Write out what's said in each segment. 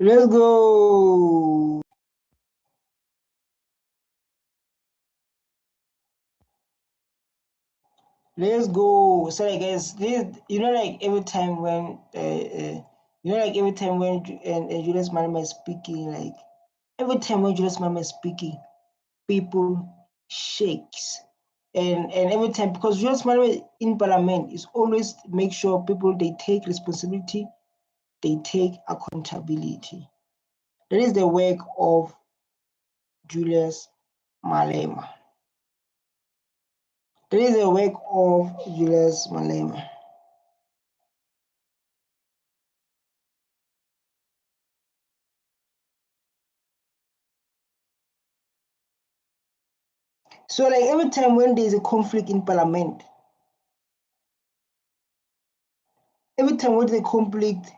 Let's go. Let's go. Sorry, guys. This, like every time when, every time when Julius Malema is speaking, like every time when Julius Malema is speaking, people shakes, and every time, because Julius Malema in Parliament is always make sure people they take responsibility, they take accountability. That is the work of Julius Malema. That is the work of Julius Malema. So like every time when there's a conflict in Parliament, every time when there's a conflict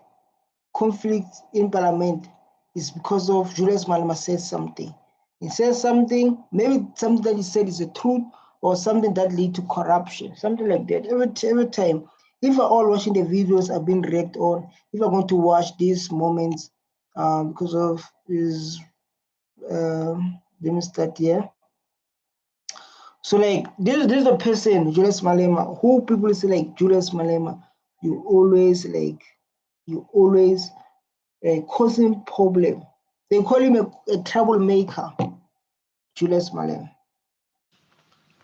in Parliament is because of Julius Malema says something. He says something, maybe something that he said is the truth or something that lead to corruption, something like that. Every time, if we're all watching the videos I've been react on, if we're going to watch these moments because of his, let me start here. So like this is the person, Julius Malema, who people say like Julius Malema, you always causing problem. They call him a troublemaker, Julius Malema.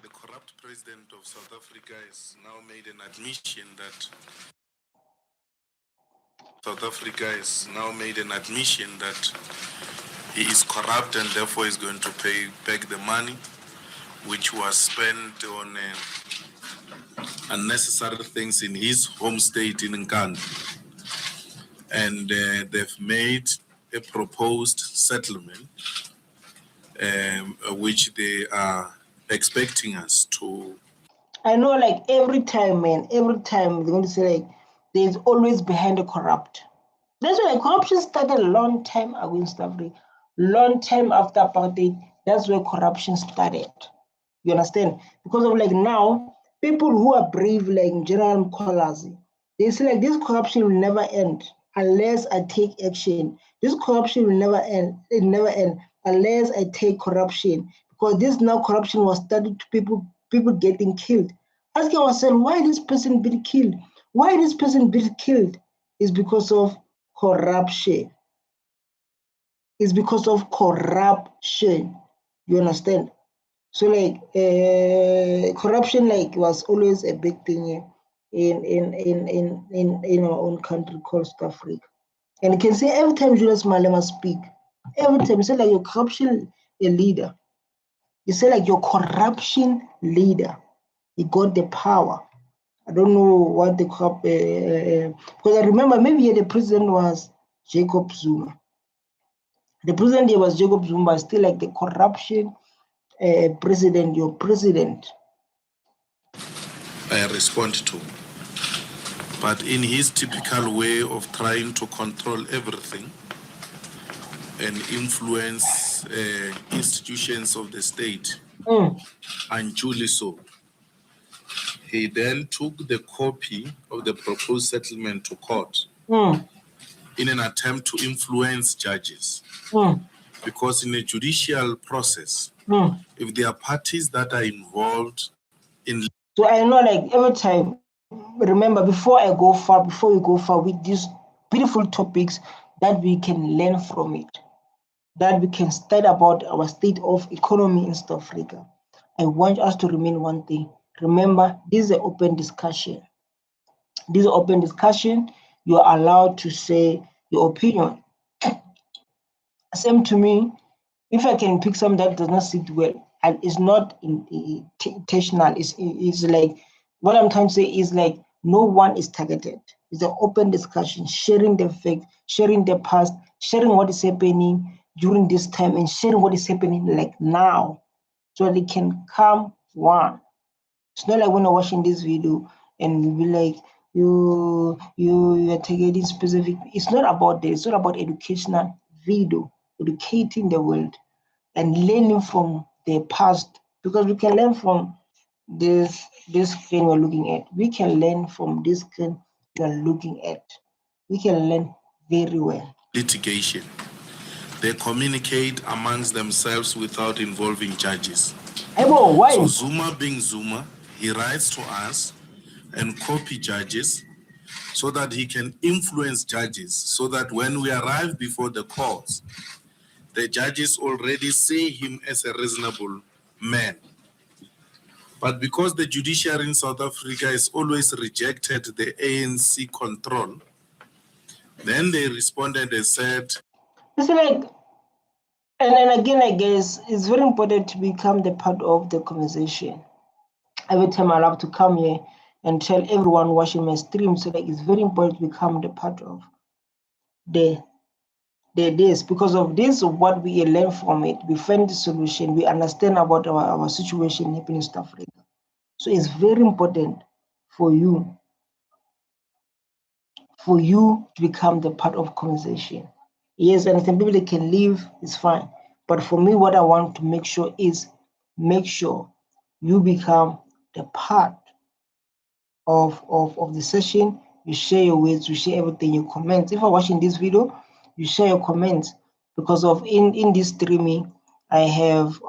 The corrupt president of South Africa has now made an admission that he is corrupt and therefore is going to pay back the money which was spent on unnecessary things in his home state in Nkandla. And they've made a proposed settlement which they are expecting us to. I know, like every time they're going to say like there's always behind the corrupt. That's why like, corruption started a long time ago in South Africa, long time after apartheid. That's where corruption started. You understand? Because of like now, people who are brave, like General Mkhwanazi, they say like this corruption will never end unless I take action. This corruption will never end. It never end unless I take corruption. Because this now corruption was started to people getting killed. Asking ourselves, why this person been killed? Why this person been killed? Is because of corruption. It's because of corruption. You understand? So like corruption like was always a big thing in our own country called South Africa. And you can say every time Julius Malema speak, every time you say like your corruption a leader. You say like your corruption leader. He got the power. I don't know what the because I remember maybe the president was Jacob Zuma. The president here was Jacob Zuma, still like the corruption president, your president. I respond to. But in his typical way of trying to control everything and influence institutions of the state, unduly so, he then took the copy of the proposed settlement to court in an attempt to influence judges. Because in a judicial process, if there are parties that are involved in... So I know like every time, remember before we go far with these beautiful topics that we can learn from it, that we can study about our state of economy in South Africa, I want us to remain one thing. Remember, this is an open discussion. This is an open discussion. You are allowed to say your opinion. Same to me, if I can pick something that does not sit well, and it's not intentional, it's like, what I'm trying to say is like, no one is targeted. It's an open discussion, sharing the facts, sharing the past, sharing what is happening during this time, and sharing what is happening like now, so they can come one. It's not like when I'm watching this video and we'll be like, you are targeting specific. It's not about this. It's not about educational video, educating the world and learning from the past, because we can learn from this screen we're looking at. We can learn from this screen we are looking at. We can learn very well. litigation. They communicate amongst themselves without involving judges. Why? So Zuma being Zuma, he writes to us and copy judges so that he can influence judges, so that when we arrive before the courts, the judges already see him as a reasonable man. But because the judiciary in South Africa has always rejected the ANC control, then they responded and said, it's like, and again, I guess it's very important to become the part of the conversation. Every time I love to come here and tell everyone watching my stream, so like it's very important to become the part of the this, because of this, what we learn from it, we find the solution, we understand about our situation happening in South Africa. So it's very important for you to become the part of conversation. Yes, and some people they can leave, it's fine. But for me, what I want to make sure is make sure you become the part of the session. You share your words, you share everything, you comment. If you're watching this video, you share your comments, because of in this streaming, I have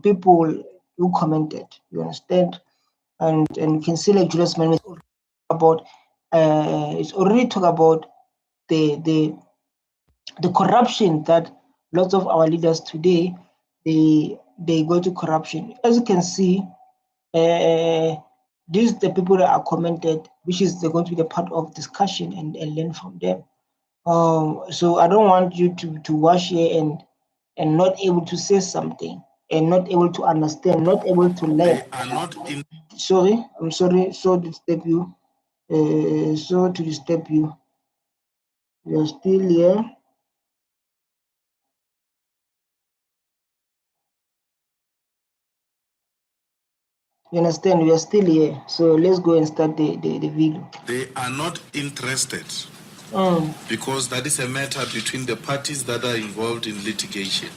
people who commented. You understand? And you can see like Julius Malema about it's already talk about the corruption that lots of our leaders today they go to corruption. As you can see, these the people that are commented, which is they're going to be the part of discussion and learn from them. So I don't want you to watch here and not able to say something and not able to understand, not able to learn. they are not in. Sorry, I'm sorry, so to disturb you. So to disturb you. You're still here. You understand? We are still here. So let's go and start the video. They are not interested because that is a matter between the parties that are involved in litigation.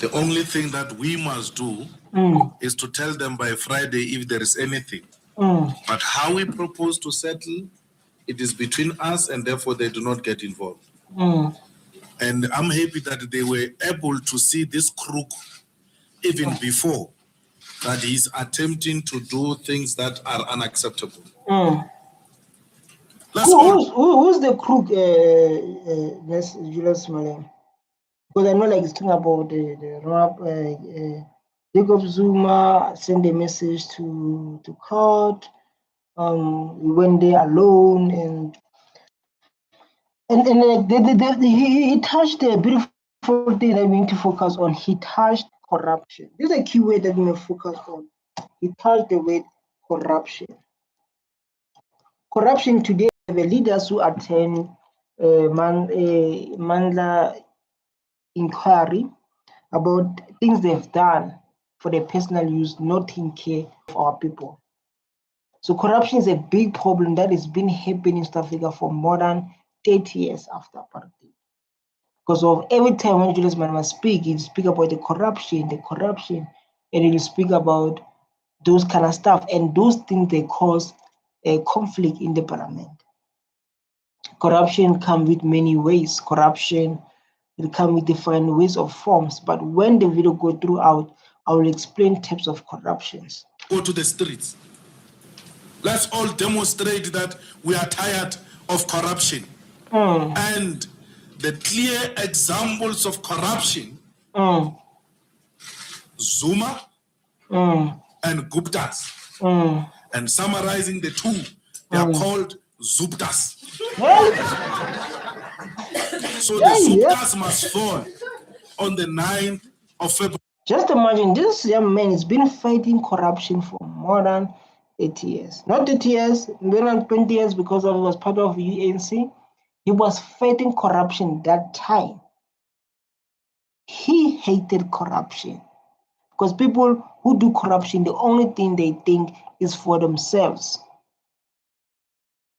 The only thing that we must do is to tell them by Friday if there is anything. But how we propose to settle, it is between us, and therefore they do not get involved. And I'm happy that they were able to see this crook even before that he's attempting to do things that are unacceptable. Who's the crook, Julius Malema? Because I know like it's talking about the Jacob Zuma sent a message to court. We went there alone and he touched the beautiful thing that we need to focus on. He touched corruption. This is a key word that we may focus on. He touched the word corruption. Corruption today, the leaders who attend Mandla inquiry about things they've done for their personal use, not taking care of our people. So corruption is a big problem that has been happening in South Africa for more than 30 years after apartheid. Because of every time when Julius Malema speak, he'll speak about the corruption, and he'll speak about those kind of stuff. And those things, they cause a conflict in the parliament. Corruption comes with many ways. Corruption will come with different ways of forms. But when the video go throughout, I will explain types of corruptions. Go to the streets. Let's all demonstrate that we are tired of corruption. And the clear examples of corruption, Zuma and Guptas. And summarizing the two, they are called Zuptas. So the Zuptas must fall on the 9th of February. Just imagine, this young man has been fighting corruption for more than 80 years. Not 80 years, more than 20 years, because he was part of the ANC. He was fighting corruption that time. He hated corruption. Because people who do corruption, the only thing they think is for themselves.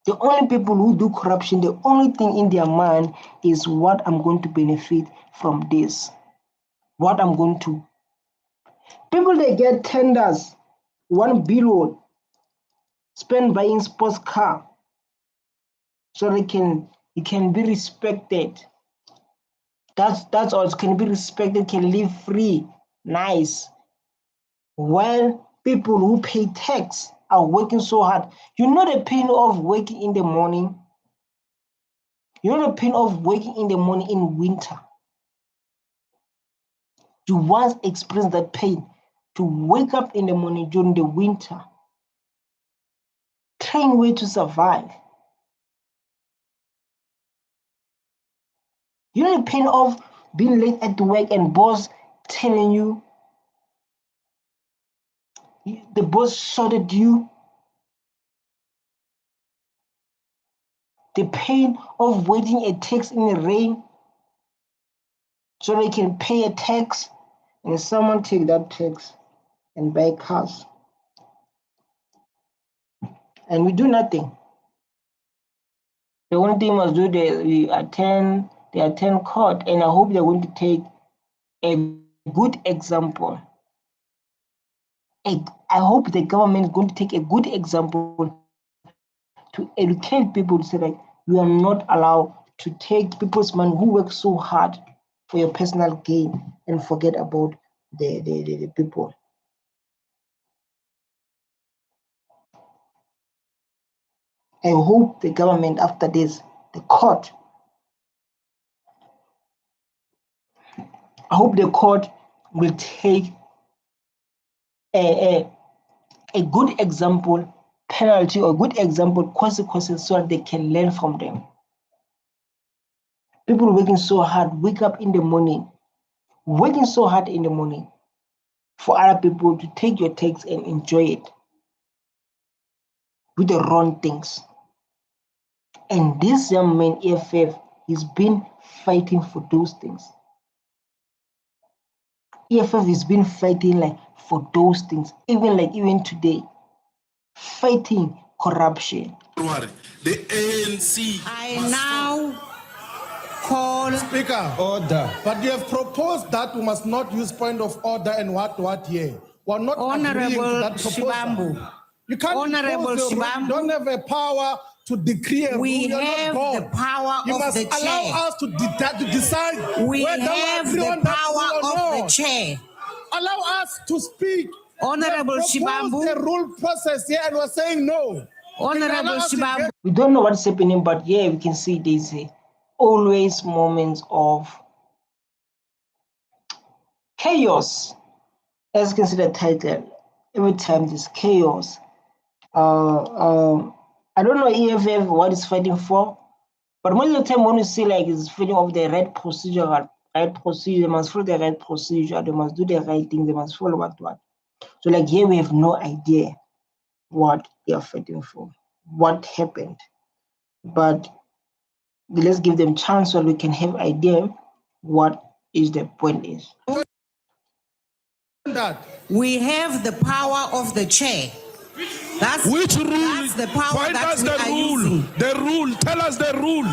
The only people who do corruption, the only thing in their mind is what I'm going to benefit from this. What I'm going to. People, they get tenders, 1 billion, spent buying sports car, so he can be respected. That's all. Can be respected, can live free, nice. While people who pay tax are working so hard. You know the pain of working in the morning. You know the pain of working in the morning in winter. You once experienced that pain to wake up in the morning during the winter, trying way to survive. You know the pain of being late at work and boss telling you, the boss shouted you. The pain of waiting a tax in the rain so they can pay a tax and someone take that tax and buy cars. And we do nothing. The only thing must do, they attend court, and I hope they're going to take a good example. I hope the government is going to take a good example to educate people to say that you are not allowed to take people's money who work so hard for your personal gain and forget about the people. I hope the government, after this, the court, I hope the court will take a good example penalty or good example consequences so that they can learn from them. People working so hard, wake up in the morning, working so hard in the morning for other people to take your tax and enjoy it with the wrong things. And this young man, EFF, he's been fighting for those things. EFF has been fighting for those things, even today, fighting corruption. The ANC. I now call Speaker, order. But you have proposed that we must not use point of order and what here. We're not agreeing to that proposal. Shibambu. You can't Honorable impose your rule. Shibambu. You don't have a power to decree a We rule. have the power you of must the allow chair. us to decide We whether have agree the on that power rule or of the not. chair. Allow us to speak. Honorable Shibambu. The rule process here, and we're saying no. Honorable Shibambu. We don't know what's happening, but yeah, we can see there's always moments of chaos. As you can see the title, every time there's chaos. I don't know EFF what it's fighting for, but most of the time when you see it's fighting of the right procedure, they must follow the right procedure, they must do the right thing, they must follow what. So here we have no idea what they are fighting for, what happened. But let's give them chance so we can have idea what is the point is. We have the power of the chair. Which rule? That's the power Find that us we the are rule. using. The rule. Tell us the rule.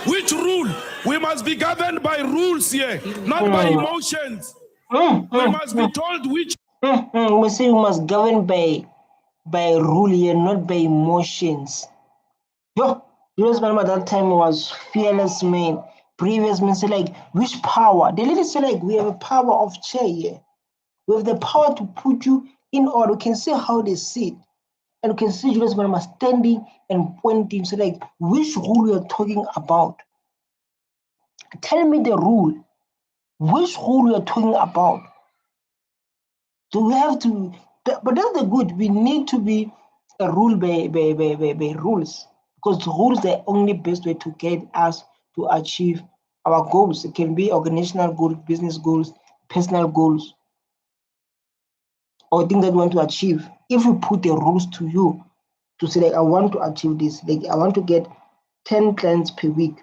Which rule? We must be governed by rules here, not by emotions. We must be told which. We say we must govern by rule here, not by emotions. Julius Malema at that time was fearless man. Previous men say which power? They literally say we have a power of chair here. We have the power to put you in order. We can see how they sit. And you can see Julius Malema standing and pointing. So which rule you are talking about? Tell me the rule. Which rule you are talking about? So we have to, but that's the good. We need to be a rule by rules, because rules are the only best way to get us to achieve our goals. It can be organizational goals, business goals, personal goals, or things that we want to achieve. If we put the rules to you to say I want to achieve this, I want to get 10 clients per week,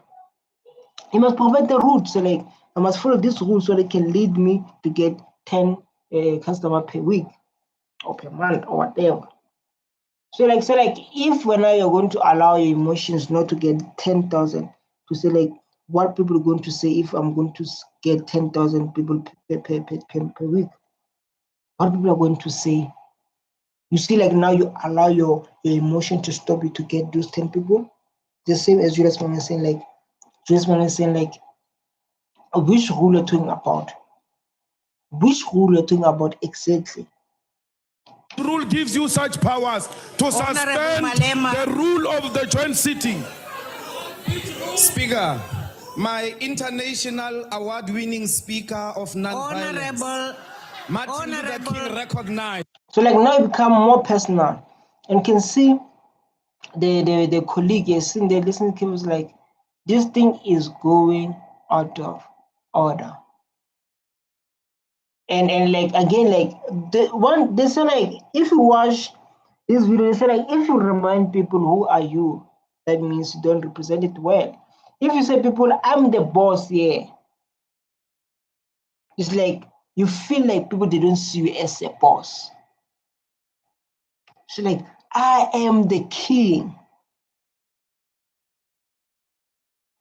you must provide the rules. So I must follow this rule so they can lead me to get 10 customer per week or per month or whatever. So if when you're going to allow your emotions not to get 10,000, to say what people are going to say if I'm going to get 10,000 people per week, what people are going to say. You see now you allow your emotion to stop you to get those 10 people. The same as Julius Malema saying Julius Malema saying Which rule you're talking about? Which rule you're talking about exactly? Rule gives you such powers to suspend Malema. the rule of the joint sitting. Speaker, my international award-winning speaker of non-violence, Honorable, Martin Luther King, recognized. So like now it become more personal, and can see the colleague is sitting there listening to him was like, this thing is going out of order. And like again, like they say like if you watch this video, they say like if you remind people who are you, that means you don't represent it well. If you say people, I'm the boss here, it's like you feel like people they don't see you as a boss. So like I am the king.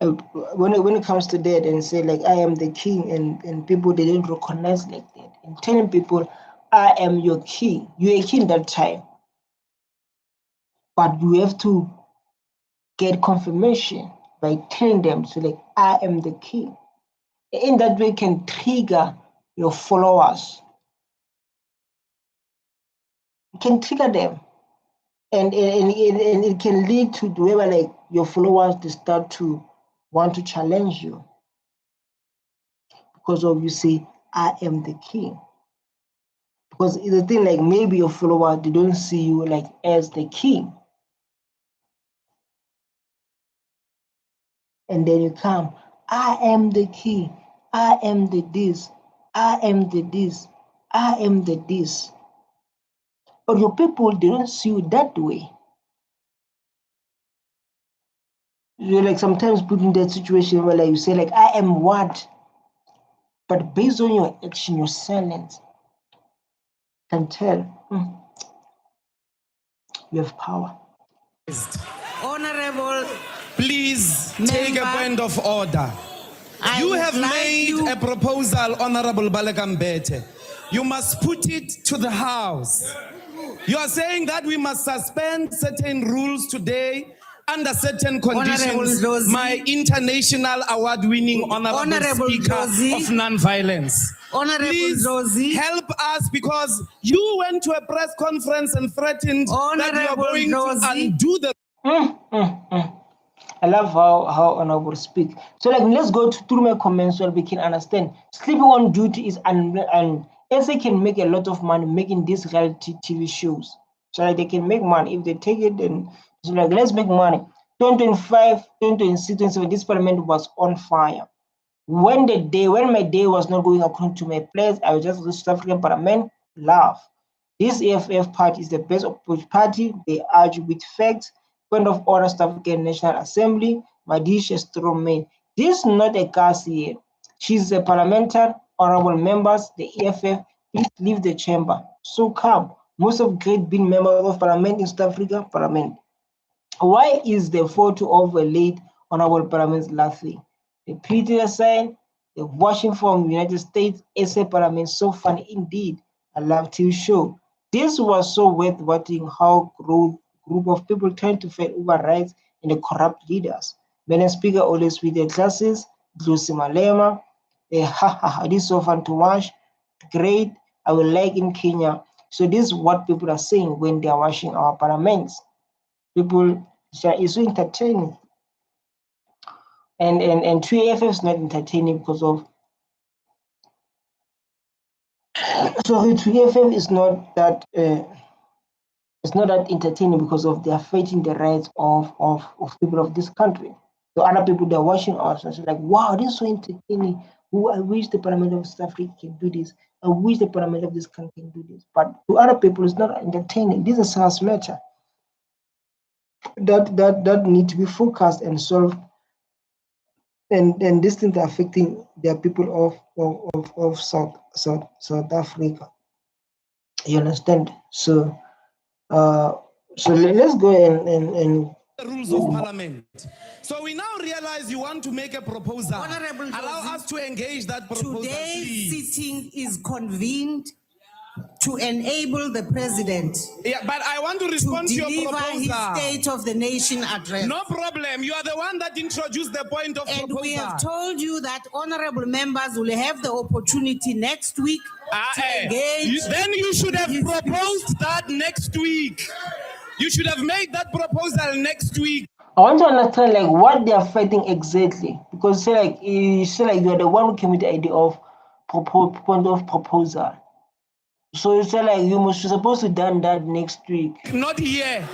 When it comes to that and say like I am the king and people they don't recognize like that and telling people I am your king, you're a king that time, but you have to get confirmation by telling them so like I am the king. In that way can trigger your followers. It can trigger them and it can lead to whoever like your followers to start to want to challenge you because of you say I am the king. Because it's the thing like maybe your followers they don't see you like as the king. And then you come, I am the king, I am the this, I am the this, I am the this. But your people they don't see you that way. You're like sometimes put in that situation where like you say like I am what? But based on your action, your silence can tell you have power. Honorable, Please take a Member, point of order. I You would have like made you- a proposal, Honorable Balekambete. You must put it to the House. You are saying that we must suspend certain rules today under certain conditions. Honorable Dlozi. My international award-winning Honorable Speaker Dlozi. of non-violence. Honorable Please Dlozi. help us because you went to a press conference and threatened that you are Honorable going Dlozi. to undo the I love how honorable speak. So like let's go through my comments so we can understand. Sleeping on duty is and SA can make a lot of money making these reality TV shows. So like they can make money if they take it and so like let's make money. 2025, 2026, 2027, this parliament was on fire. When my day was not going according to my plans, I was just the South African Parliament laugh. This AFF party is the best party. They argue with facts. Point of order, South African National Assembly. Madisha Stroman. This is not a case here. She's a parliamentary, honorable members. The AFF, please leave the chamber. So calm. Most of great being members of parliament in South Africa, parliament. Why is the photo overlaid honorable parliament's last thing? The Peter sign, the watching from United States, SA Parliament, so funny indeed. I love TV show. This was so worth watching how group of people trying to fight over rights and the corrupt leaders. Madam Speaker always with their classes, Julius Malema, this is so fun to watch. Great, I will like in Kenya. So this is what people are saying when they are watching our parliaments. People, it's so entertaining. And 3FF is not entertaining because of sorry, 3FF is not that it's not that entertaining because of they are fighting the rights of people of this country. So other people they're watching us and say like, wow, this is so entertaining. I wish the Parliament of South Africa can do this. I wish the Parliament of this country can do this. But to other people, it's not entertaining. This is a serious matter that need to be focused and solved. And these things are affecting the people of South Africa. You understand? So let's go and the rules of parliament. So we now realize you want to make a proposal. Honorable Allow Dlozi. us to engage that proposal, Today's please. sitting is convened to enable the president Yeah, but I want to to respond to your deliver his proposal. State of the Nation address. No problem. You are the one that introduced the point of And proposal. we have told you that honorable members will have the opportunity next week to engage. Then you should have his proposed that next week. You should have made that proposal next week. I want to understand like what they are fighting exactly, because you say like you are the one who came with the idea of point of proposal. So you say like you're supposed to done that next week. Not here.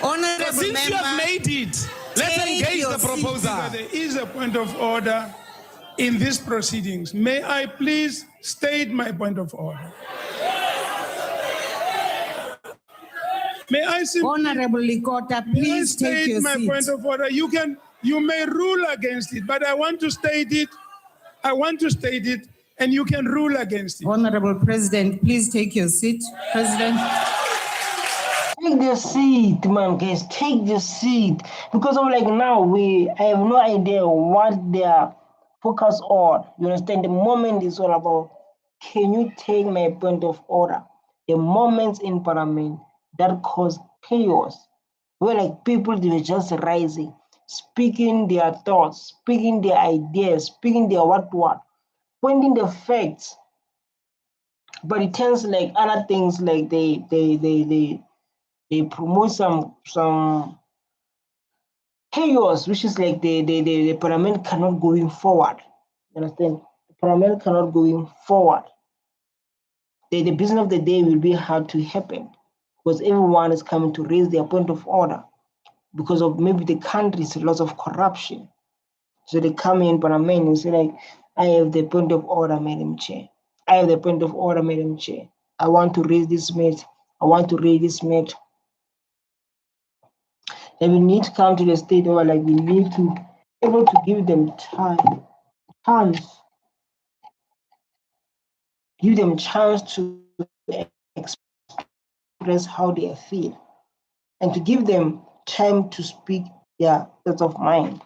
Honorable Since you member, have made it, let's take engage your the seat. proposal. There is a point of order in these proceedings. May I please state my point of order? May I simply Honorable Likota, please take state your my seat. point of order? You may rule against it, but I want to state it. I want to state it, and you can rule against it. Honorable President, please take your seat. President. Take the seat, man, guys. Take the seat, because I'm like now I have no idea what they are focused on. You understand? The moment is all about. Can you take my point of order? The moments in Parliament that cause chaos, where like people they were just rising, speaking their thoughts, speaking their ideas, speaking their what, pointing the facts. But it turns like other things like they promote some chaos, which is like the Parliament cannot going forward. You understand? The Parliament cannot going forward. The business of the day will be hard to happen, because everyone is coming to raise their point of order because of maybe the country's lots of corruption. So they come in Parliament and say like, I have the point of order, Madam Chair. I have the point of order, Madam Chair. I want to raise this matter. I want to raise this matter. And we need to come to the state where like we need to be able to give them chance. Give them chance to express how they feel, and to give them time to speak their thoughts of mind.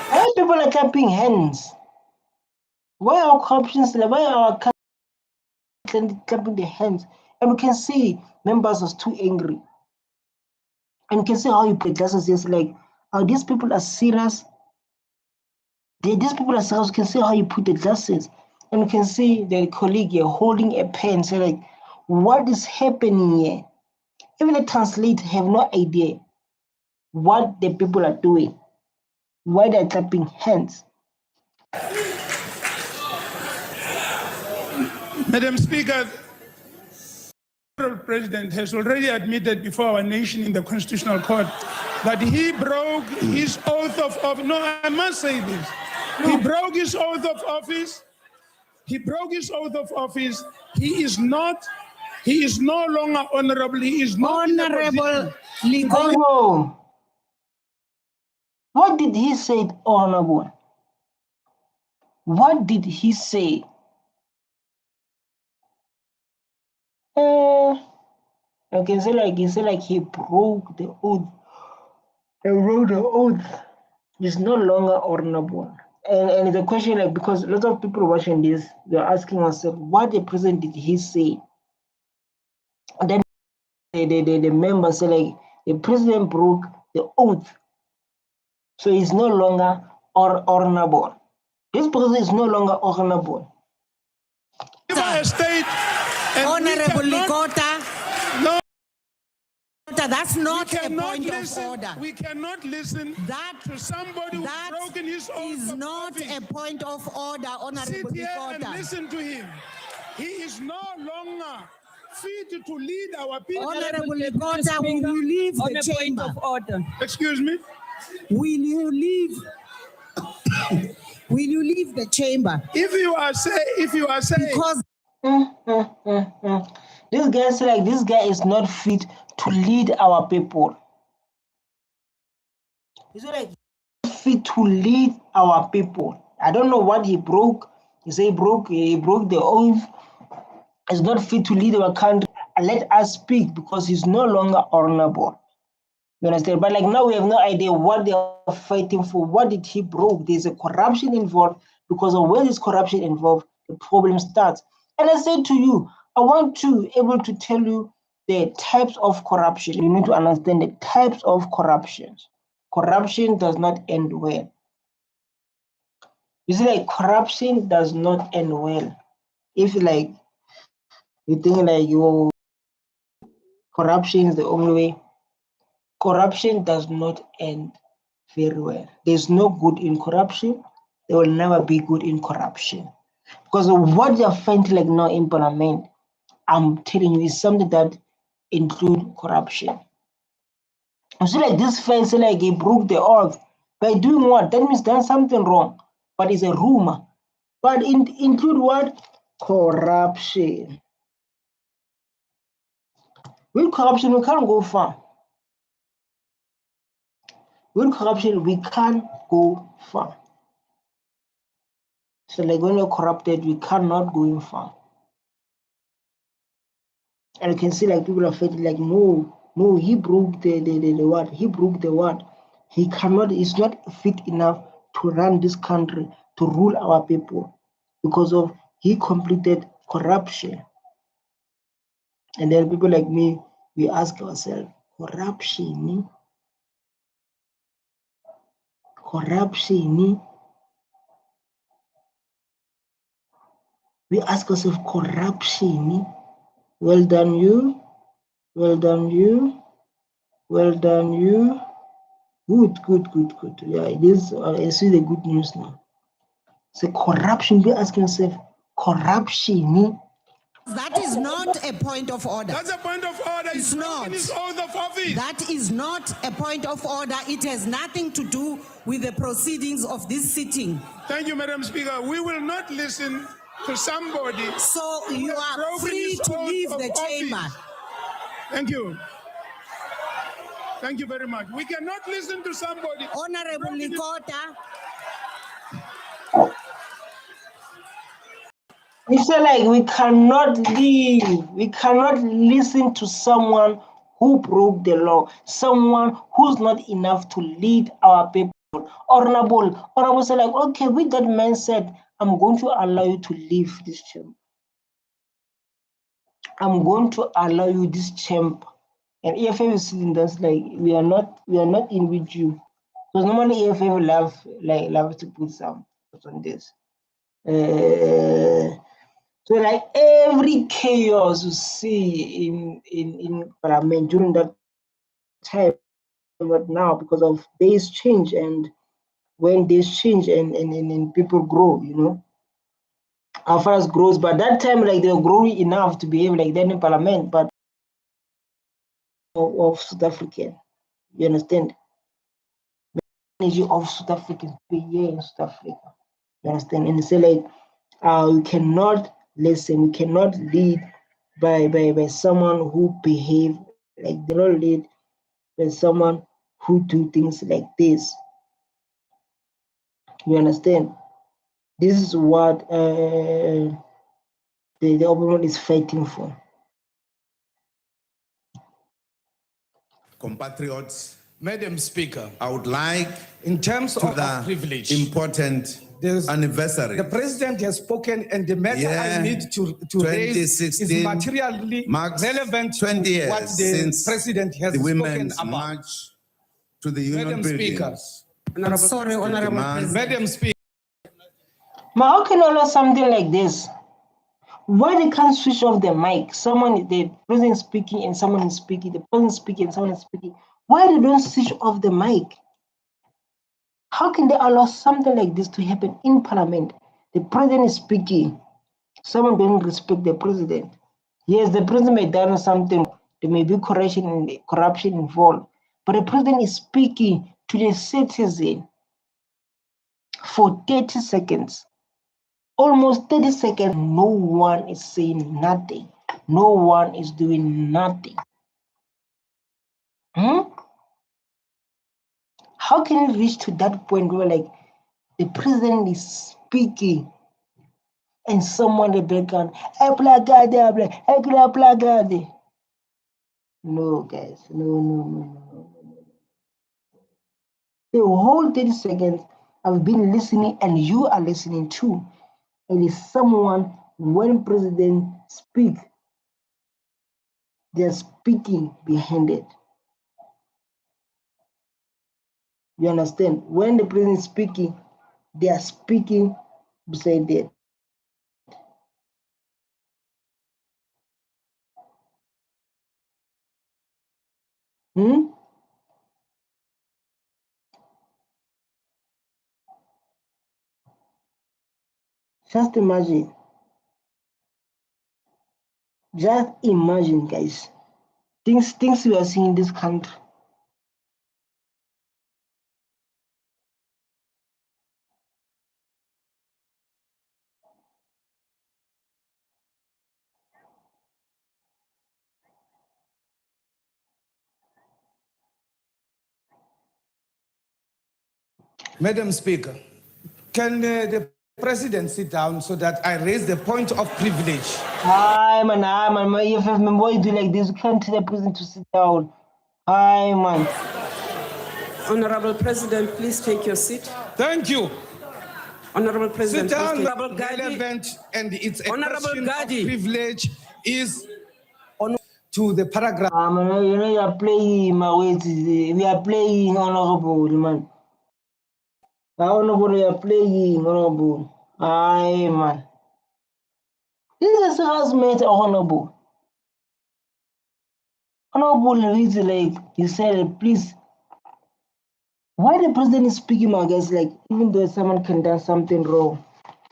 Why people are clapping hands? Why are corruptions? Why are clapping their hands? And we can see members are too angry. And you can see how you play glasses. Just like, oh, these people are serious. These people are serious. You can see how you put the glasses. And you can see the colleague here holding a pen, say like, what is happening here? Even the translator have no idea what the people are doing, why they're clapping hands. Madam Speaker, the President has already admitted before our nation in the Constitutional Court that he broke his oath of office. No, I must say this. He broke his oath of office. He broke his oath of office. He is no longer honorable. He is not Honorable Likota. Honorable. What did he say, Honorable? What did he say? I can say like he broke the oath. He broke the oath. He's no longer honorable. And the question, like, because a lot of people watching this, they're asking themselves, what the president did he say? And then the members say like the president broke the oath. So he's no longer honorable. This president is no longer honorable. a state. Honorable Likota. No, That's not we a cannot point listen. of order. We cannot listen That to somebody who's that broken his oath is of not office. a point of order, Sit Honorable here and Likota. listen to him. He is no longer fit to lead our people. Honorable Likota, will you leave On the a point chamber? of order. Excuse me? Will you leave? Will you leave the chamber? If you are saying, Because This guy say like this guy is not fit to lead our people. He's like fit to lead our people. I don't know what he broke. He say he broke the oath. He's not fit to lead our country. Let us speak because he's no longer honorable. You understand? But like now we have no idea what they are fighting for. What did he broke? There's a corruption involved. because of where this corruption involved, the problem starts. And I said to you, I want to able to tell you the types of corruption. You need to understand the types of corruptions. Corruption does not end well. You see, like corruption does not end well. If like you think like your corruption is the only way, corruption does not end very well. There's no good in corruption. There will never be good in corruption. Because of what they're finding like now in Parliament, I'm telling you, is something that include corruption. You see, like this fancy, like he broke the oath by doing what? That means done something wrong, but it's a rumor. But include what? Corruption. With corruption, we can't go far. With corruption, we can't go far. So like when you're corrupted, we cannot go far. And you can see like people are fighting like, no, he broke the word. He broke the word. He cannot, he's not fit enough to run this country, to rule our people, because of he completed corruption. And then people like me, we ask ourselves, corruption. We ask ourselves, corruption. Well done you. Well done you. Well done you. Good. Yeah, it is. I see the good news now. So corruption, we ask yourself, corruption. That is not a point of order. That's a point of order. It's not. In his oath of office. That is not a point of order. It has nothing to do with the proceedings of this sitting. Thank you, Madam Speaker. We will not listen to somebody. So you are free to leave the chamber. Thank you. Thank you very much. We cannot listen to somebody. Honorable Likota. We say like we cannot leave. We cannot listen to someone who broke the law, someone who's not enough to lead our people. Honorable say like, okay, with that man said, I'm going to allow you to leave this chamber. I'm going to allow you this chamber. And EFF is sitting there like we are not in with you. Because normally EFF love to put some on this. So like every chaos you see in Parliament during that time, but now because of days change, and when days change and people grow, you know, our far as grows, but that time like they were growing enough to behave like that in Parliament, but of South African, you understand? Energy of South Africans per year in South Africa, you understand? And they say like we cannot listen, we cannot lead by someone who behave like they don't lead by someone who do things like this. You understand? This is what the opponent is fighting for. Compatriots, Madam Speaker, I would like in terms to of the privilege, important anniversary. the president has spoken, and the matter I need to raise is 2016 materially marks relevant 20 to years what the since president has the spoken Women's about. March to the Union Madam Speaker, buildings. I'm sorry, Honorable Demand- President. Madam Speaker, But how can I know something like this? Why they can't switch off the mic? The president is speaking and someone is speaking, the president is speaking and someone is speaking. Why they don't switch off the mic? How can they allow something like this to happen in Parliament? The president is speaking. Someone don't respect the president. Yes, the president may have done something. There may be corruption involved. But the president is speaking to the citizen for 30 seconds. Almost 30 seconds, no one is saying nothing. No one is doing nothing. How can it reach to that point where like the president is speaking and someone in the background, no, guys, no. The whole 30 seconds, I've been listening, and you are listening too. And it's someone, when president speak, they're speaking behind it. You understand? When the president is speaking, they are speaking beside it. Just imagine. Just imagine, guys. Things we are seeing in this country. Madam Speaker, can the president sit down so that I raise the point of privilege? Hi, man. My EFF member, why you do like this? You can't tell the president to sit down. Hi, man. Honorable President, please take your seat. Thank you. Honorable President, Sit down. please take- Honorable Gadi. Relevant, and it's a Honorable question Gadi. of privilege is to the paragraph. Man, you know you are playing my words. We are playing honorable, man. Honorable, you are playing honorable. Hi, man. This is a serious matter, honorable. Honorable reads like he said, please. Why the president is speaking, my guys, like even though someone can do something wrong,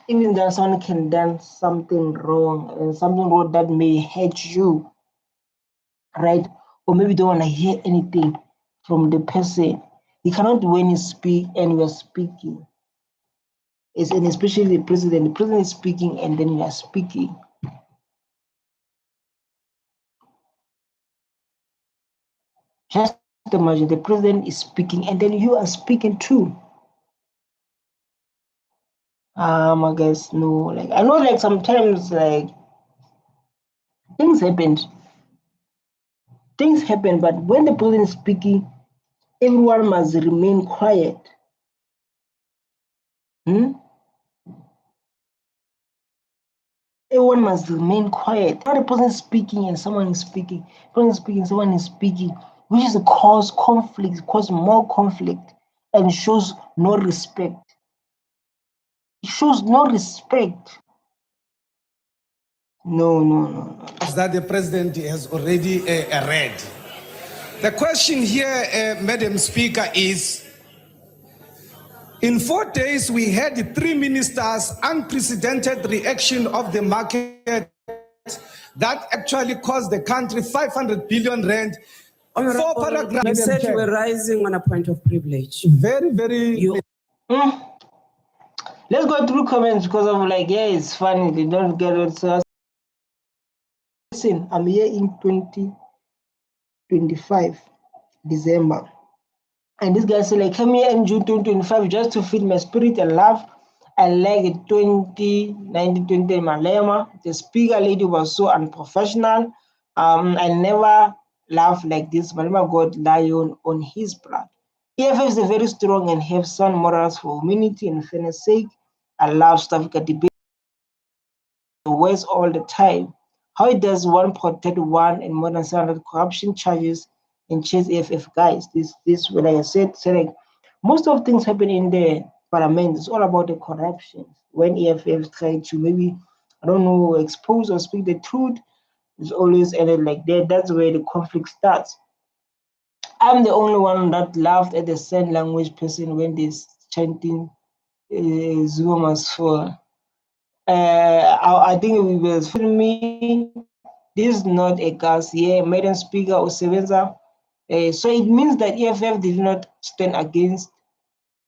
even though someone can do something wrong and something wrong that may hurt you, right? Or maybe don't want to hear anything from the person. He cannot when he speak and we are speaking. And especially the president is speaking and then we are speaking. Just imagine the president is speaking and then you are speaking too. I guess no, like I know like sometimes like things happen, but when the president is speaking, everyone must remain quiet. Everyone must remain quiet. Not the person speaking and someone is speaking. Person is speaking, someone is speaking, which is cause conflict, cause more conflict, and shows no respect. It shows no respect. No. That the president has already read. The question here, Madam Speaker, is in 4 days we had 3 ministers' unprecedented reaction of the market that actually cost the country 500 billion rand. Honorable, 4 paragraphs. you said you were rising on a point of privilege. Very. Let's go through comments because I'm like, yeah, it's funny. They don't get it. So listen, I'm here in 2025, December. And this guy said, like, come here in June 2025 just to feed my spirit and laugh. I like the 2019 Malema. The speaker lady was so unprofessional. I never laughed like this. Malema got lion on his blood. EFF is a very strong and have sound morals for humanity and fairness sake. I love South Africa debate the West all the time. How does one protect one and more than 700 corruption charges and chase EFF guys? This when I said like most of things happen in the parliament. It's all about the corruption. When EFF try to maybe I don't know expose or speak the truth, it's always ended like that. That's where the conflict starts. I'm the only one that laughed at the sign language person when they're chanting Zuma must fall. I think it was for me. This is not a gas. Yeah, Madam Speaker or Sevenza. So it means that EFF did not stand against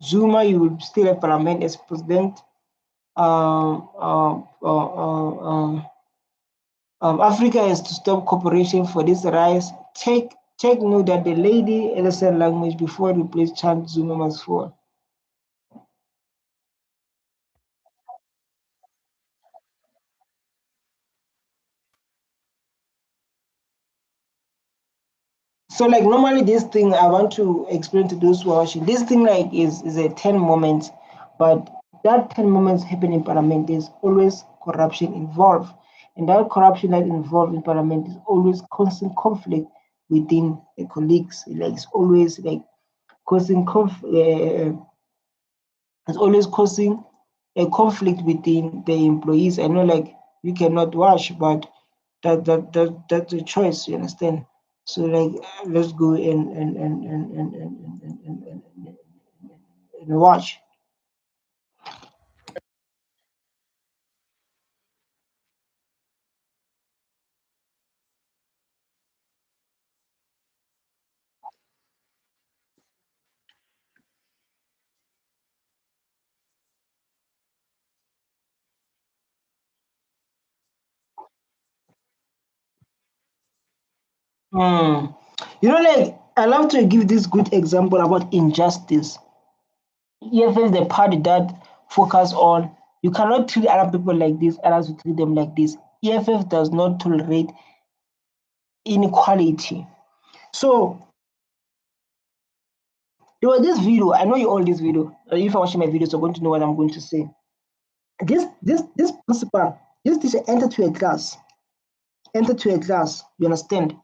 Zuma. You will still have Parliament as president. Africa has to stop cooperation for this rise. Take note that the lady understand language before replace chant Zuma must fall. So like normally this thing I want to explain to those who are watching. This thing like is a 10 moments But that 10 moments happen in parliament, there's always corruption involved. And that corruption that involved in parliament is always constant conflict within the colleagues. Like it's always like causing it's always causing a conflict within the employees. I know, like, you cannot wash, but that's a choice. You understand? So, like, let's go and wash. You know, like, I love to give this good example about injustice. EFF is the party that focus on you cannot treat other people like this, others will treat them like this. EFF does not tolerate inequality. So there was this video. I know you all this video. If you're watching my videos, you're going to know what I'm going to say. This principal, this teacher entered to a class. You understand?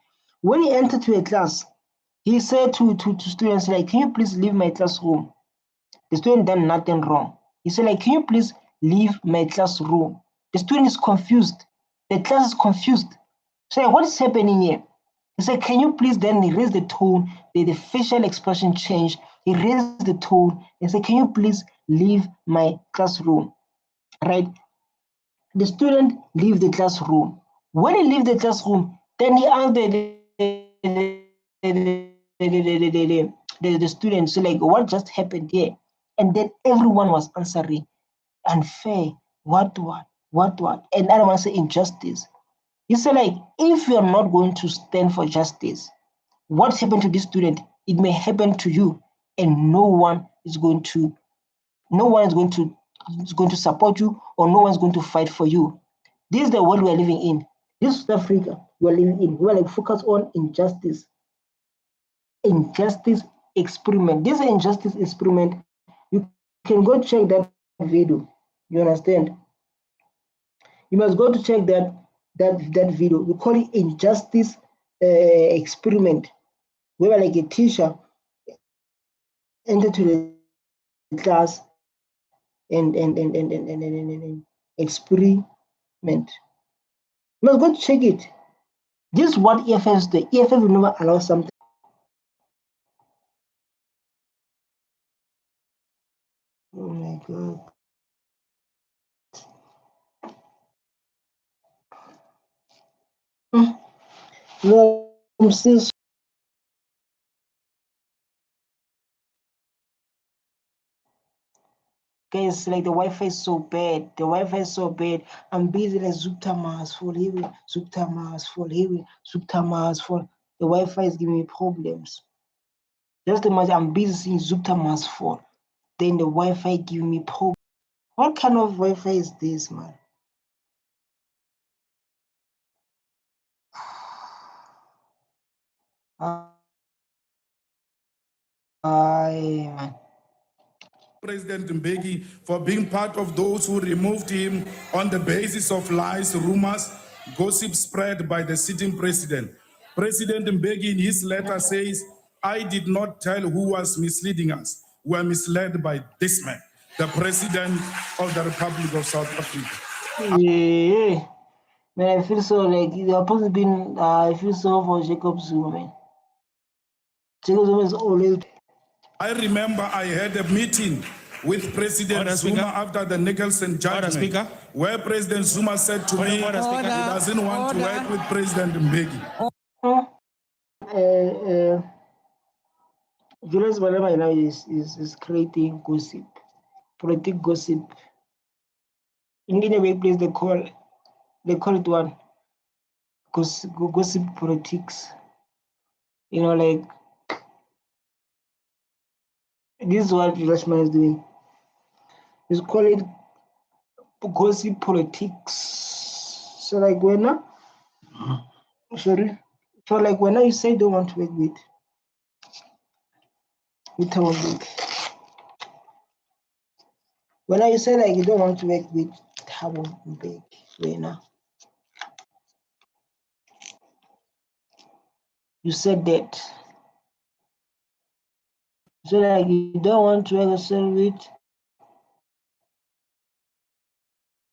When he entered to a class, he said to students, like, can you please leave my classroom? The student done nothing wrong. He said, like, can you please leave my classroom? The student is confused. The class is confused. So, like, what is happening here? He said, can you please, then he raised the tone, the facial expression changed. He raised the tone and said, can you please leave my classroom? Right? The student leave the classroom. When he leave the classroom, then he asked the students, so, like, what just happened here? And then everyone was answering, unfair, what? And I don't want to say injustice. He said, like, if you're not going to stand for justice, what happened to this student, it may happen to you, and no one is going to support you, or no one's going to fight for you. This is the world we're living in. This is South Africa we're living in. We're like focused on injustice experiment. This injustice experiment, you can go check that video. You understand? You must go to check that video. We call it injustice experiment. Where, like, a teacher entered to the class and experiment. You must go to check it. This is what EFF do. EFF will never allow something. Oh my God. No, I'm serious. Guys, like, the Wi-Fi is so bad. I'm busy, like, Zuptamas full here, Zuptamas full here, Zuptamas full. The Wi-Fi is giving me problems. Just imagine I'm busy seeing Zuptamas full. Then the Wi-Fi giving me problems. What kind of Wi-Fi is this, man? Man. President Mbeki for being part of those who removed him on the basis of lies, rumors, gossip spread by the sitting president. President Mbeki in his letter says, I did not tell who was misleading us. We were misled by this man, the president of the Republic of South Africa. Yeah. Man, I feel so, like, the opposite being, I feel so for Jacob Zuma, man. Jacob Zuma is always. I remember I had a meeting with President Zuma after the Nicholson judgment, where President Zuma said to me he doesn't want to work with President Mbeki. Julius Malema now is creating gossip, political gossip. In the workplace, they call it one gossip politics. You know, like, this is what Julius Malema is doing. He's call it gossip politics. So, like, when you say you don't want to work with a big, When you say like you don't want to work with Thabo Mbeki, Wena, you said that. You said like you don't want to work with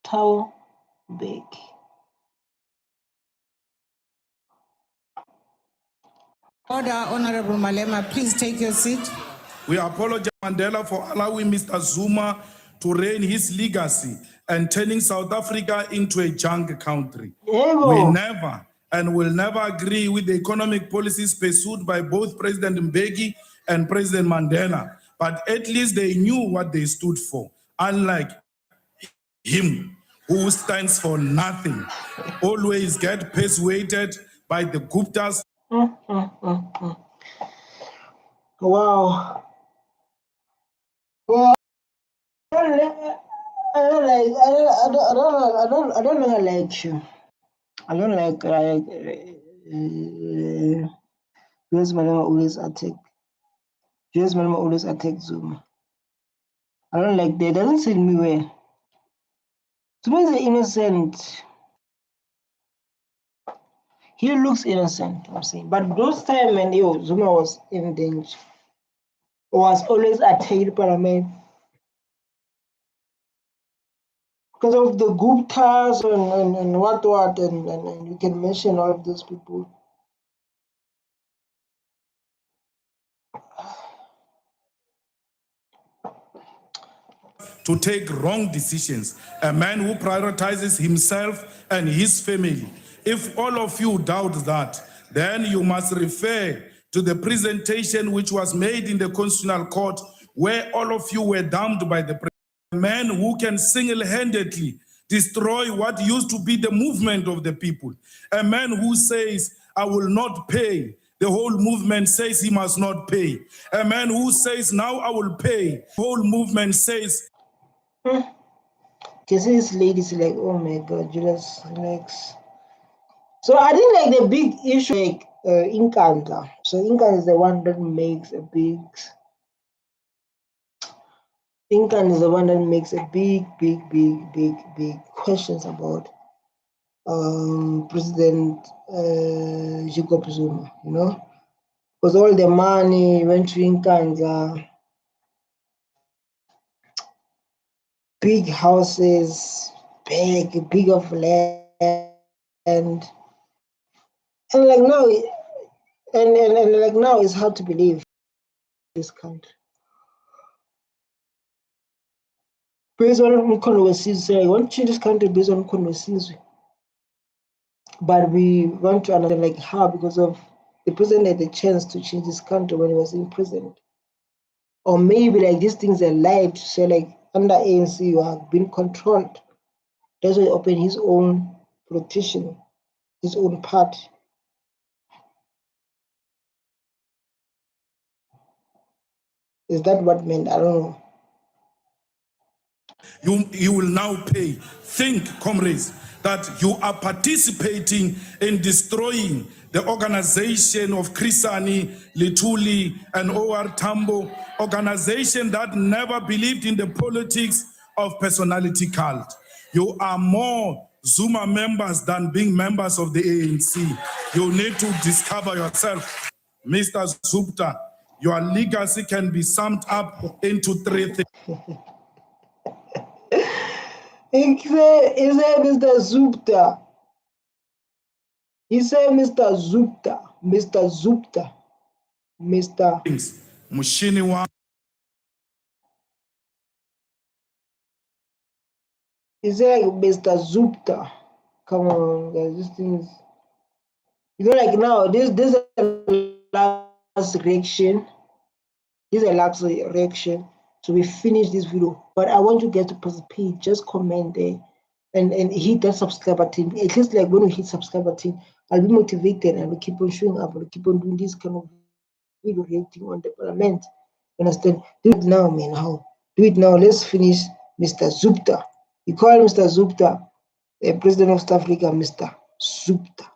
Thabo Mbeki. Order, Honorable Malema, please take your seat. We apologize, Mandela, for allowing Mr. Zuma to reign his legacy and turning South Africa into a junk country. We never and will never agree with the economic policies pursued by both President Mbeki and President Mandela, but at least they knew what they stood for, unlike him, who stands for nothing, always get persuaded by the Guptas. Wow. Well, I don't like you. I don't like Julius Malema always attack Zuma. I don't like that. It doesn't sit me well. Zuma is innocent. He looks innocent, I'm saying. But those times when Zuma was in danger, was always attacked Parliament because of the Guptas and what, and you can mention all of those people. To take wrong decisions, a man who prioritizes himself and his family. If all of you doubt that, then you must refer to the presentation which was made in the Constitutional Court, where all of you were damned by the president. A man who can single-handedly destroy what used to be the movement of the people. A man who says, I will not pay. The whole movement says he must not pay. A man who says, now I will pay. The whole movement says, Because this lady's like, oh my God, Julius, relax. So I think like the big issue, like Inkanda. So Inkanda is the one that makes a big. Inkanda is the one that makes a big questions about President Jacob Zuma. You know, because all the money went to Inkanda. Big houses, big of land, and like now, and like now, it's hard to believe this country. Based on conversations, I want to change this country based on conversations, but we want to understand like how, because of the president had the chance to change this country when he was in prison, or maybe like these things are lied to say like under ANC you have been controlled. That's why he opened his own politician, his own party. Is that what meant? I don't know. You will now pay. Think, comrades, that you are participating in destroying the organization of Krisani, Lituli, and O.R. Tambo, organization that never believed in the politics of personality cult. You are more Zuma members than being members of the ANC. You need to discover yourself. Mr. Zupta, your legacy can be summed up into three things. He said Mr. Zupta. He said Mr. Zupta. Mr. Zupta. Mr. Mushiniwa. He said Mr. Zupta. Come on, guys. This thing is, you know, like now, this is a last reaction. This is a last reaction. So we finish this video. But I want you guys to participate. Just comment there and hit that subscribe button. At least like when we hit subscribe button, I'll be motivated and we'll keep on showing up. We'll keep on doing this kind of video reacting on the parliament. Understand? Do it now, man. How? Do it now. Let's finish Mr. Zupta. You call Mr. Zupta, the president of South Africa, Mr. Zupta.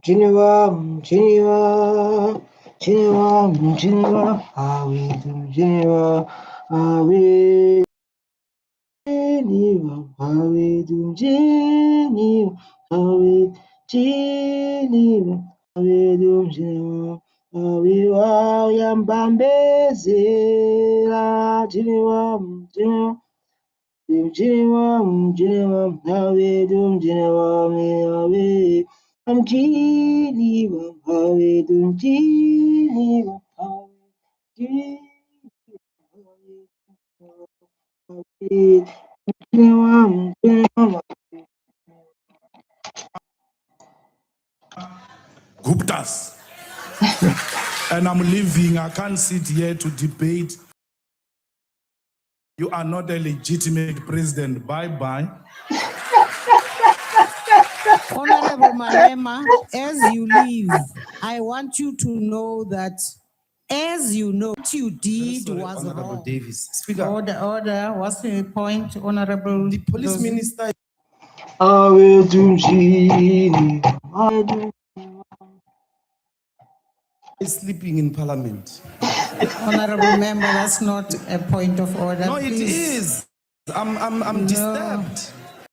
Geneva, how we do Geneva, Ave Geneva, Ave Dum Geneva, Ave Geneva, Ave Dum Geneva, Ave Yambambezela, Geneva, Geneva. Geneva, Geneva, Ave Dum Geneva, Ave I'm Geneva, Ave Dum Geneva, Ave Geneva, Geneva. Guptas. And I'm leaving. I can't sit here to debate. You are not a legitimate president. Bye-bye. Honorable Malema, as you leave, I want you to know that, as you know, what you did was Honorable wrong. Davis. Speaker. Order. What's the point, Honorable? The police minister Ave Dum Geneva, Ave Dum. is sleeping in parliament. Honorable member, that's not a point of order. No, it please. is. I'm disturbed.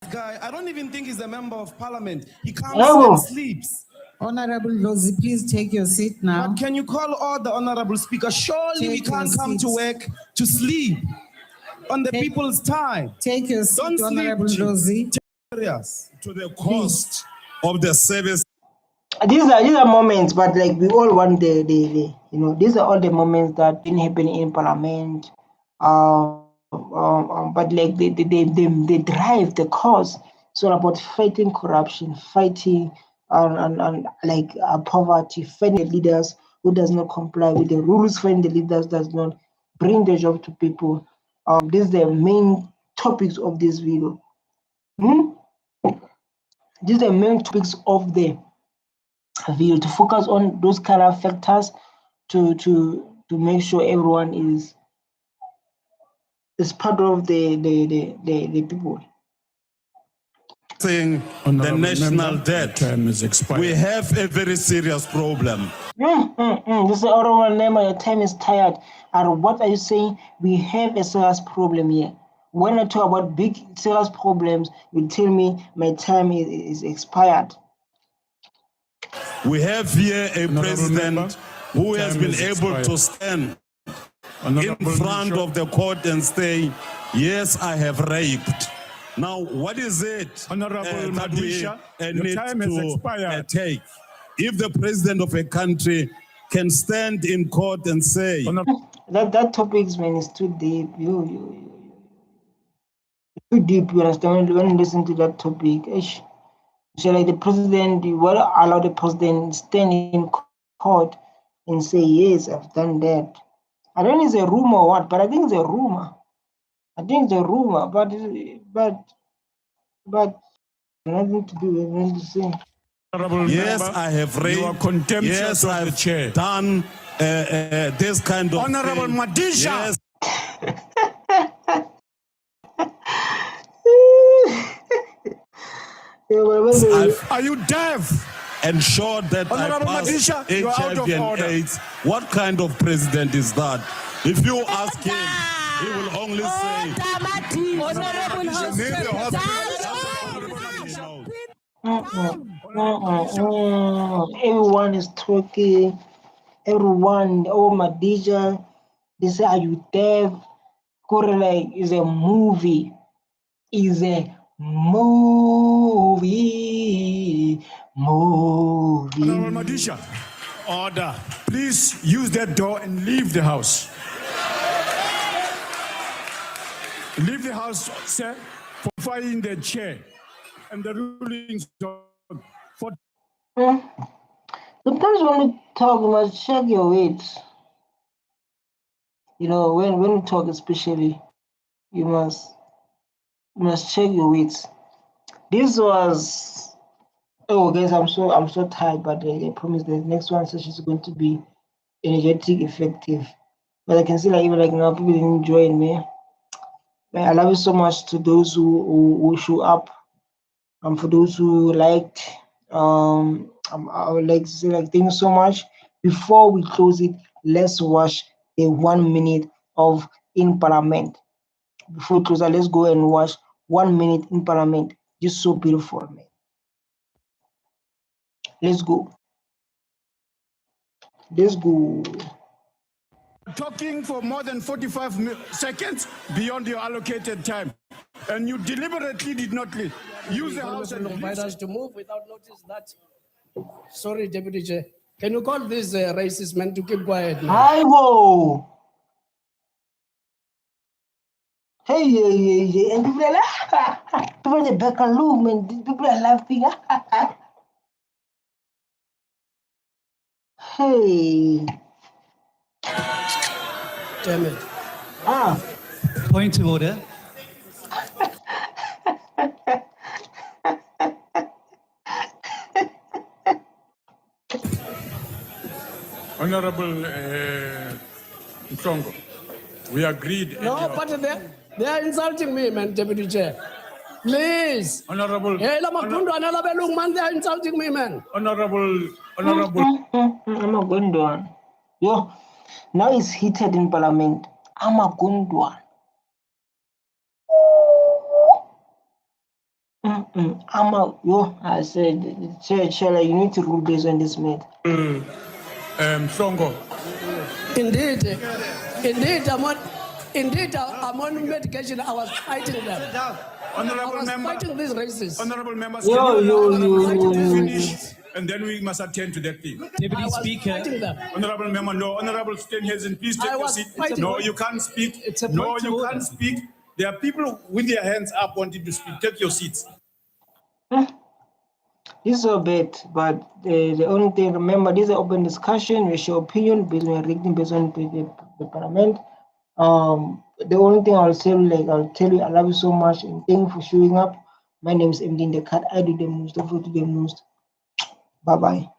Guy, I don't even think he's a member of parliament. He comes No. and sleeps. Honorable Rosie, please take your seat now. But can you call order, Honorable Speaker? Surely we Take your can't come to seat. work to sleep on the people's time. Take your seat, Don't sleep, Honorable Chief. Rosie. Serious. To the cost of the service. These are moments, but like we all want the these are all the moments that didn't happen in parliament. But like they drive the cause. It's all about fighting corruption, fighting and like poverty, fighting the leaders who does not comply with the rules, fighting the leaders does not bring the job to people. These are the main topics of this video. These are the main topics of the video, to focus on those kind of factors to make sure everyone is part of the people. Saying the Honorable national member, debt. Time is expired. We have a very serious problem. This is our name. Your time is tired. And what are you saying? We have a serious problem here. When I talk about big serious problems, you tell me my time is expired. We have here a Honorable president member, who time has been is able expired. to stand in Honorable front Bishop, of the court and say, yes, I have raped. Now, what is it Honorable that we Madisha, your need time has to expired. take? If the president of a country can stand in court and say, That topics, man, is too deep. Too deep. You understand? When you listen to that topic, so like the president, you will allow the president stand in court and say, yes, I've done that. I don't know if it's a rumor or what, but I think it's a rumor. But nothing to do with anything to say. Honorable yes, member, I have raped. you are contemptuous Yes, of the I've chair. done this kind of Honorable thing. Madisha. Yes, Are you deaf? ensured that Honorable I pass Madisha, you are out HIV of and order. AIDS. What kind of president is that? If you ask him, he will only say, Honorable Everyone is talking. Everyone, oh my DJ, they say, are you deaf? Like is a movie. Is a movie. Honorable Madisha, order. Please use that door and leave the house. Leave the house, sir, for firing the chair and the rulings for. Sometimes when you talk, you must check your weights. You know, when you talk especially, you must check your weights. This was, oh guys, I'm so tired, but I promise the next one session is going to be energetic, effective. But I can see like even like now people didn't join me. But I love you so much to those who show up, and for those who liked. I would like to say like thank you so much. Before we close it, let's watch a 1 minute of in Parliament. Before we close out, let's go and watch 1 minute in Parliament. Just so beautiful, man. Let's go. Let's go. Talking for more than 45 seconds beyond your allocated time, and you deliberately did not use the House and invite us to move without notice. That, sorry, Deputy Chair. Can you call this racist man to keep quiet now? Hi, whoa. Hey, and people are like, people in the back and look, man. People are laughing. Hey. Damn it. Point of order. Honorable Msongo, we agreed. No, but they are insulting me, man, Deputy Chair. Please. Honorable. Hey, they are insulting me, man. Honorable. I'm not going down. Yo, now it's heated in Parliament. I'm a going down. I said, Chair, you need to rule based on this matter. Msongo. Indeed, I'm on medication. I was fighting them. Honorable member. Fighting these racists. Honorable members, Yo. and then we must attend to that thing. Deputy Speaker. Honorable member, no. Honorable Stenhazen, please take your seat. No, you can't speak. No, you can't speak. There are people with their hands up wanting to speak. Take your seats. This is a bit, but the only thing, remember, this is an open discussion. We share opinion based on reading, based on the Parliament. The only thing I'll tell you, I love you so much and thank you for showing up. My name is MD in the cut. I do the most. Don't forget to do the most. Bye bye.